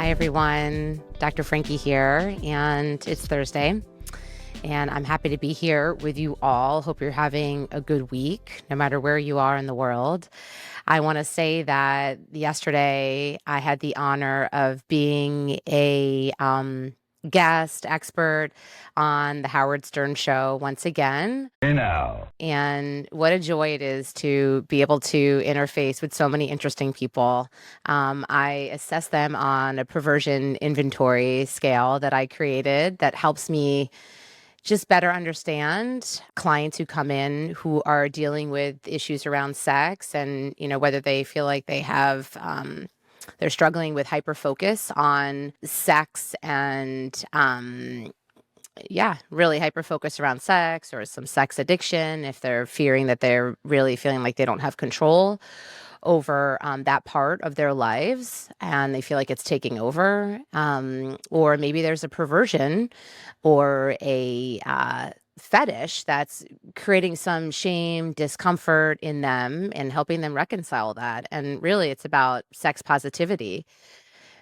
Hi, everyone. Dr. Frankie here, and it's Thursday, and I'm happy to be here with you all. Hope you're having a good week, no matter where you are in the world. I want to say that yesterday I had the honor of being a guest expert on the Howard Stern show once again. Hey now. And what a joy it is to be able to interface with so many interesting people. I assess them on a perversion inventory scale that I created that helps me just better understand clients who come in who are dealing with issues around sex and, whether they feel like they have, they're struggling with hyper focus on sex and, really hyper focused around sex or some sex addiction, if they're fearing that they're really feeling like they don't have control over that part of their lives and they feel like it's taking over. Or maybe there's a perversion or a fetish that's creating some shame, discomfort in them and helping them reconcile that. And really, it's about sex positivity.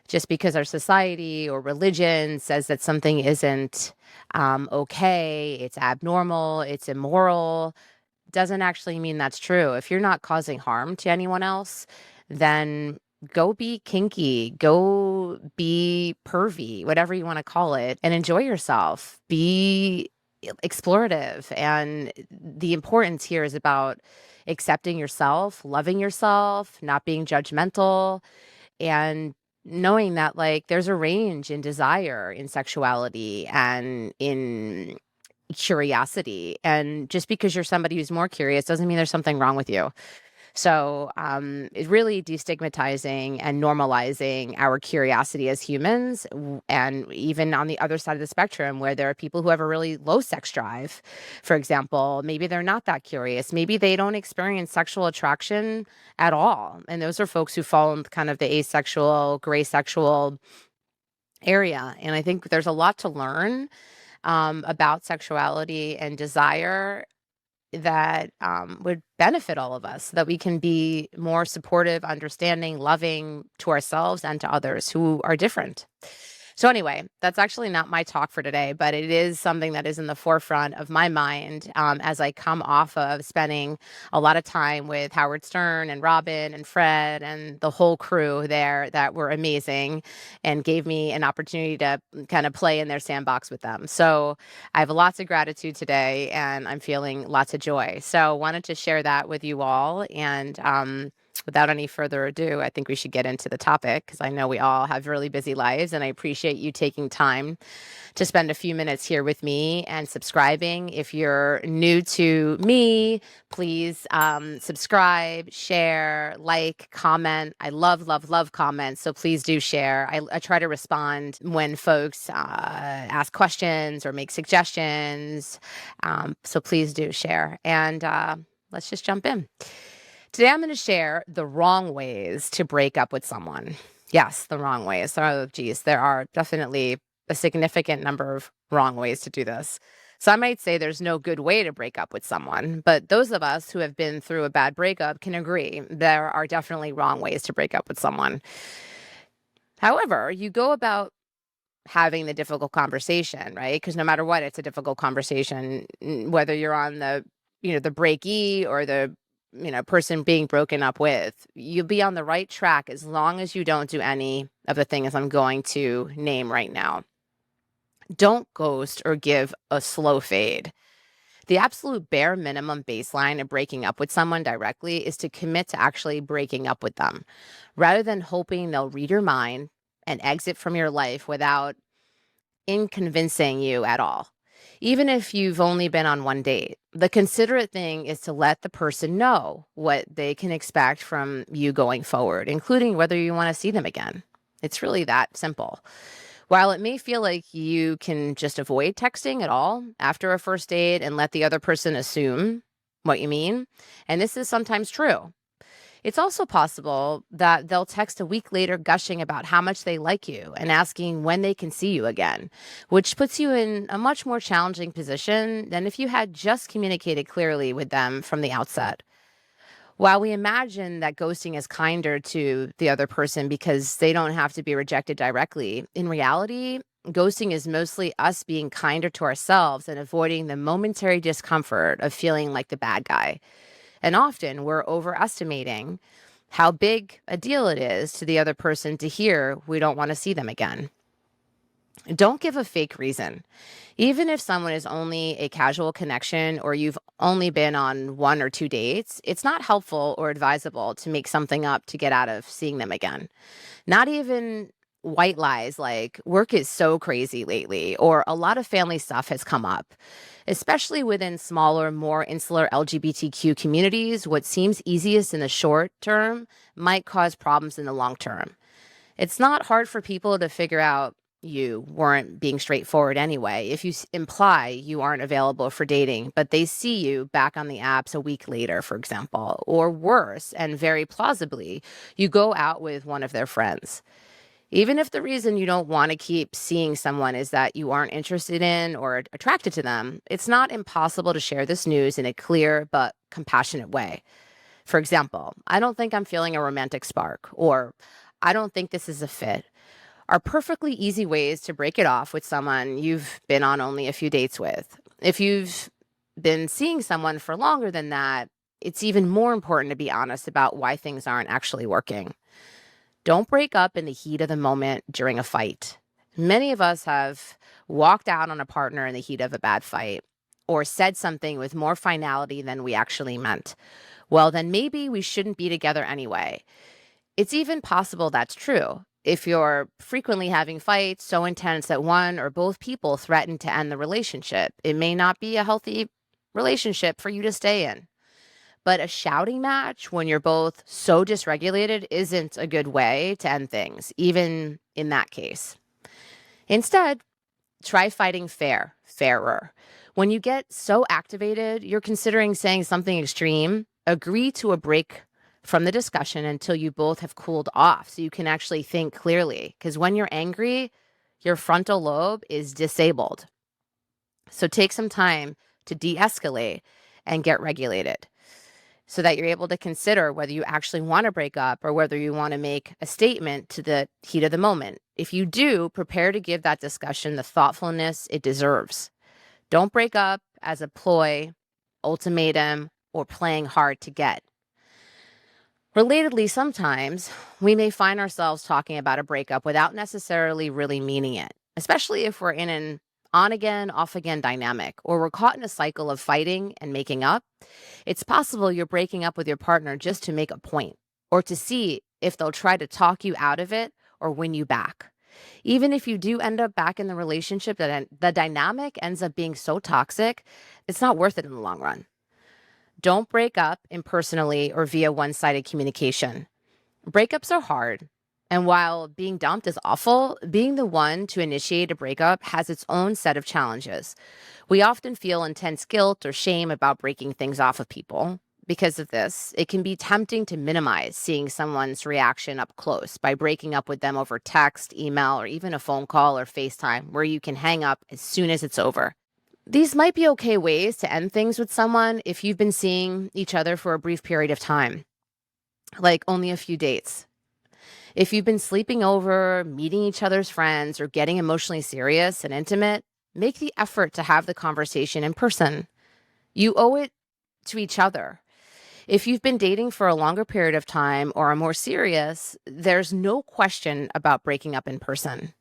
Just because our society or religion says that something isn't okay, it's abnormal, it's immoral, doesn't actually mean that's true. If you're not causing harm to anyone else, then go be kinky, go be pervy, whatever you want to call it, and enjoy yourself. Be explorative. And the importance here is about accepting yourself, loving yourself, not being judgmental, and knowing that there's a range in desire, in sexuality, and in curiosity. And just because you're somebody who's more curious doesn't mean there's something wrong with you. So it's really destigmatizing and normalizing our curiosity as humans. And even on the other side of the spectrum, where there are people who have a really low sex drive, for example, maybe they're not that curious. Maybe they don't experience sexual attraction at all. And those are folks who fall in kind of the asexual, gray sexual area. And I think there's a lot to learn about sexuality and desire that would benefit all of us, so that we can be more supportive, understanding, loving to ourselves and to others who are different. So anyway, that's actually not my talk for today, but it is something that is in the forefront of my mind as I come off of spending a lot of time with Howard Stern and Robin and Fred and the whole crew there that were amazing and gave me an opportunity to kind of play in their sandbox with them. So I have lots of gratitude today and I'm feeling lots of joy. So wanted to share that with you all. And without any further ado, I think we should get into the topic because I know we all have really busy lives and I appreciate you taking time to spend a few minutes here with me and subscribing. If you're new to me, please subscribe, share, like, comment. I love, love, love comments. So please do share. I try to respond when folks ask questions or make suggestions. So please do share. And let's just jump in. Today, I'm going to share the wrong ways to break up with someone. Yes, the wrong ways. Oh, geez, there are definitely a significant number of wrong ways to do this. So I might say there's no good way to break up with someone, but those of us who have been through a bad breakup can agree there are definitely wrong ways to break up with someone. However, you go about having the difficult conversation, right? Because no matter what, it's a difficult conversation, whether you're on the breakee or the person being broken up with. You'll be on the right track as long as you don't do any of the things I'm going to name right now. Don't ghost or give a slow fade. The absolute bare minimum baseline of breaking up with someone directly is to commit to actually breaking up with them, rather than hoping they'll read your mind and exit from your life without inconveniencing you at all. Even if you've only been on one date, the considerate thing is to let the person know what they can expect from you going forward, including whether you want to see them again. It's really that simple. While it may feel like you can just avoid texting at all after a first date and let the other person assume what you mean, and this is sometimes true, it's also possible that they'll text a week later gushing about how much they like you and asking when they can see you again, which puts you in a much more challenging position than if you had just communicated clearly with them from the outset. While we imagine that ghosting is kinder to the other person because they don't have to be rejected directly, in reality, ghosting is mostly us being kinder to ourselves and avoiding the momentary discomfort of feeling like the bad guy. And often we're overestimating how big a deal it is to the other person to hear we don't want to see them again. Don't give a fake reason. Even if someone is only a casual connection or you've only been on one or two dates, it's not helpful or advisable to make something up to get out of seeing them again. Not even white lies like work is so crazy lately or a lot of family stuff has come up. Especially within smaller, more insular LGBTQ communities, what seems easiest in the short term might cause problems in the long term. It's not hard for people to figure out you weren't being straightforward anyway. If you imply you aren't available for dating, but they see you back on the apps a week later, for example, or worse, and very plausibly, you go out with one of their friends. Even if the reason you don't want to keep seeing someone is that you aren't interested in or attracted to them, it's not impossible to share this news in a clear but compassionate way. For example, I don't think I'm feeling a romantic spark, or I don't think this is a fit, are perfectly easy ways to break it off with someone you've been on only a few dates with. If you've been seeing someone for longer than that, it's even more important to be honest about why things aren't actually working. Don't break up in the heat of the moment during a fight. Many of us have walked out on a partner in the heat of a bad fight or said something with more finality than we actually meant. Well, then maybe we shouldn't be together anyway. It's even possible that's true. If you're frequently having fights so intense that one or both people threaten to end the relationship, it may not be a healthy relationship for you to stay in. But a shouting match when you're both so dysregulated isn't a good way to end things, even in that case. Instead, try fighting fairer. When you get so activated, you're considering saying something extreme, agree to a break from the discussion until you both have cooled off so you can actually think clearly. Because when you're angry, your frontal lobe is disabled. So take some time to de escalate and get regulated so that you're able to consider whether you actually want to break up or whether you want to make a statement to the heat of the moment. If you do, prepare to give that discussion the thoughtfulness it deserves. Don't break up as a ploy, ultimatum, or playing hard to get. Relatedly, sometimes we may find ourselves talking about a breakup without necessarily really meaning it, especially if we're in an on again, off again dynamic, or we're caught in a cycle of fighting and making up. It's possible you're breaking up with your partner just to make a point or to see if they'll try to talk you out of it or win you back. Even if you do end up back in the relationship, that the dynamic ends up being so toxic, it's not worth it in the long run. Don't break up impersonally or via one-sided communication. Breakups are hard. And while being dumped is awful, being the one to initiate a breakup has its own set of challenges. We often feel intense guilt or shame about breaking things off of people. Because of this, it can be tempting to minimize seeing someone's reaction up close by breaking up with them over text, email, or even a phone call or FaceTime where you can hang up as soon as it's over. These might be okay ways to end things with someone if you've been seeing each other for a brief period of time, like only a few dates. If you've been sleeping over, meeting each other's friends, or getting emotionally serious and intimate, make the effort to have the conversation in person. You owe it to each other. If you've been dating for a longer period of time or are more serious, there's no question about breaking up in person.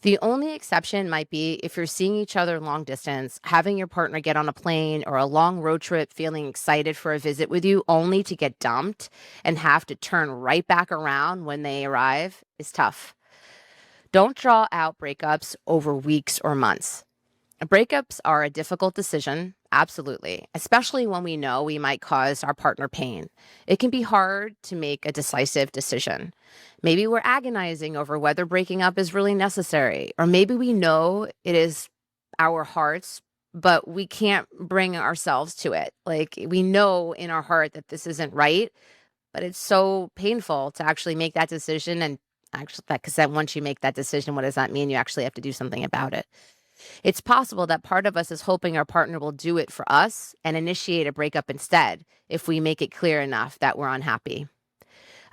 The only exception might be if you're seeing each other long distance, having your partner get on a plane or a long road trip, feeling excited for a visit with you, only to get dumped and have to turn right back around when they arrive is tough. Don't draw out breakups over weeks or months. Breakups are a difficult decision, absolutely, especially when we know we might cause our partner pain. It can be hard to make a decisive decision. Maybe we're agonizing over whether breaking up is really necessary, or maybe we know it is our hearts, but we can't bring ourselves to it. Like we know in our heart that this isn't right, but it's so painful to actually make that decision. And actually, because then once you make that decision, what does that mean? You actually have to do something about it. It's possible that part of us is hoping our partner will do it for us and initiate a breakup instead if we make it clear enough that we're unhappy.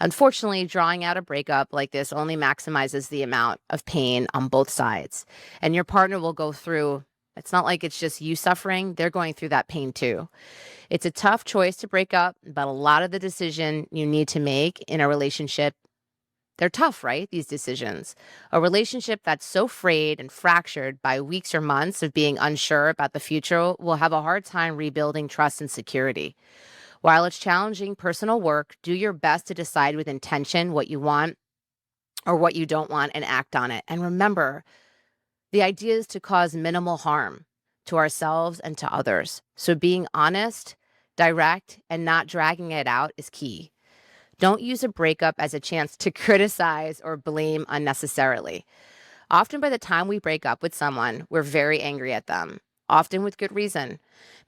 Unfortunately, drawing out a breakup like this only maximizes the amount of pain on both sides. And your partner will go through, it's not like it's just you suffering, they're going through that pain too. It's a tough choice to break up, but a lot of the decision you need to make in a relationship, they're tough, right? These decisions. A relationship that's so frayed and fractured by weeks or months of being unsure about the future will have a hard time rebuilding trust and security. While it's challenging personal work, do your best to decide with intention what you want or what you don't want and act on it. And remember, the idea is to cause minimal harm to ourselves and to others. So being honest, direct, and not dragging it out is key. Don't use a breakup as a chance to criticize or blame unnecessarily. Often by the time we break up with someone, we're very angry at them, often with good reason.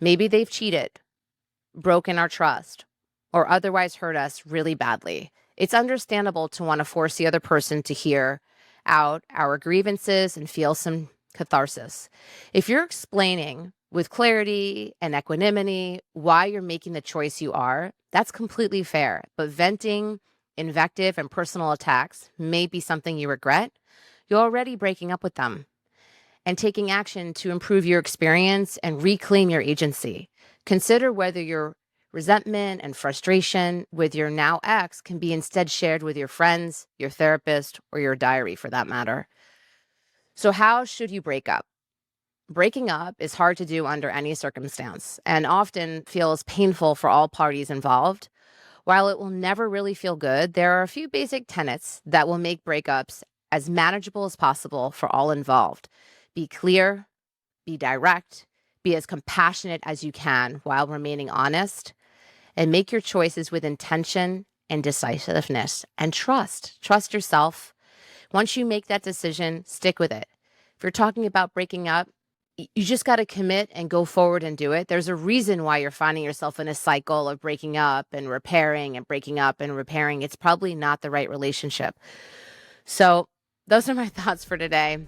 Maybe they've cheated, broken our trust, or otherwise hurt us really badly. It's understandable to want to force the other person to hear out our grievances and feel some catharsis. If you're explaining with clarity and equanimity why you're making the choice you are, that's completely fair. But venting, invective, and personal attacks may be something you regret. You're already breaking up with them and taking action to improve your experience and reclaim your agency. Consider whether your resentment and frustration with your now ex can be instead shared with your friends, your therapist, or your diary for that matter. So, how should you break up? Breaking up is hard to do under any circumstance and often feels painful for all parties involved. While it will never really feel good, there are a few basic tenets that will make breakups as manageable as possible for all involved. Be clear, be direct, be as compassionate as you can while remaining honest, and make your choices with intention and decisiveness. And trust yourself. Once you make that decision, stick with it. If you're talking about breaking up, you just got to commit and go forward and do it. There's a reason why you're finding yourself in a cycle of breaking up and repairing and breaking up and repairing. It's probably not the right relationship. So those are my thoughts for today.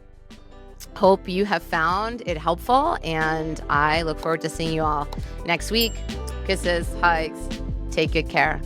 Hope you have found it helpful, and I look forward to seeing you all next week. Kisses, hugs, take good care.